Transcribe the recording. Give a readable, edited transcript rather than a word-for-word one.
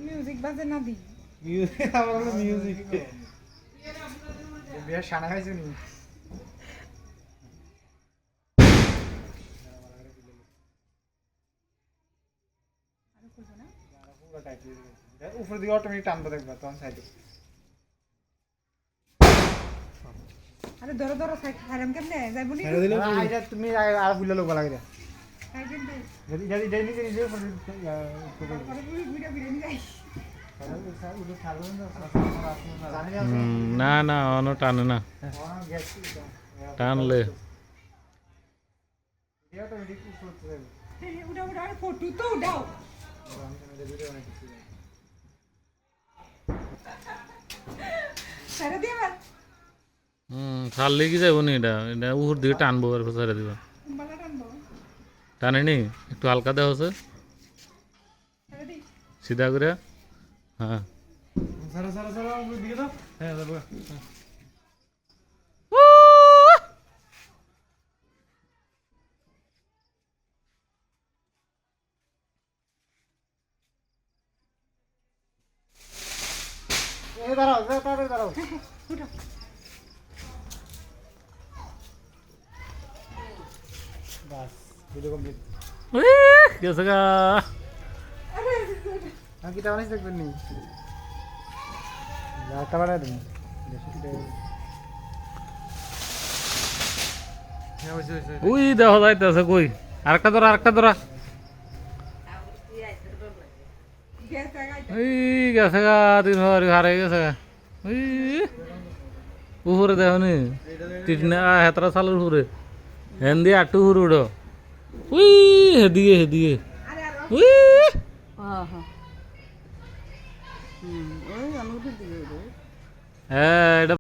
music বাজে না দি music আমার হলো মিউজিক বিয়ার শানা হয়েছে নি উপর দিকে অটোমেটিক টানবো দেখবা তখন সাইডে আরে ধরো ধরো হারাম কেমনে যাইব নি আইডা তুমি আর ফুলে লোক লাগে রে তাই কিন্তু যদি যদি যদি নিজে নিজে উপর পরে ভিডিও ভিডিও নি যাই না না অন টানে না টানলে উড়া উড়া ফটো তো উড়াও সারা দিয়ে আবার ছাড়লে কি যাবো নি এটা এটা উপর দিকে টানবো আর ছেড়ে দিবা বালা টানবো টানে নি একটু হালকা দেওয়া হচ্ছে সারা দি সিধা করে হ্যাঁ সারা সারা সারা উপর দিকে দাও হ্যাঁ যাবো এই দাঁড়াও দাঁড়াও দাঁড়াও উঠো বাস ভিডিও কমপ্লিট গেছে গা আরে আমি কি তাহলে দেখবেন নি একটা বাড়াই দিন ওই দেখা যাইতেছে কই আরেকটা ধরা আরেকটা ধরা গ্যাস লাগাই ওই গেছে গা 3 হারে গেছে গা ওই উপরে দেখো নি তিনটা হেতরা সালের উপরে হেন দিয়ে আটু হুর উড়ো উই হেদিকে হেদিকে আরে আর উই হ্যাঁ হ্যাঁ ওই অনুভূতি দিবে হ্যাঁ এটা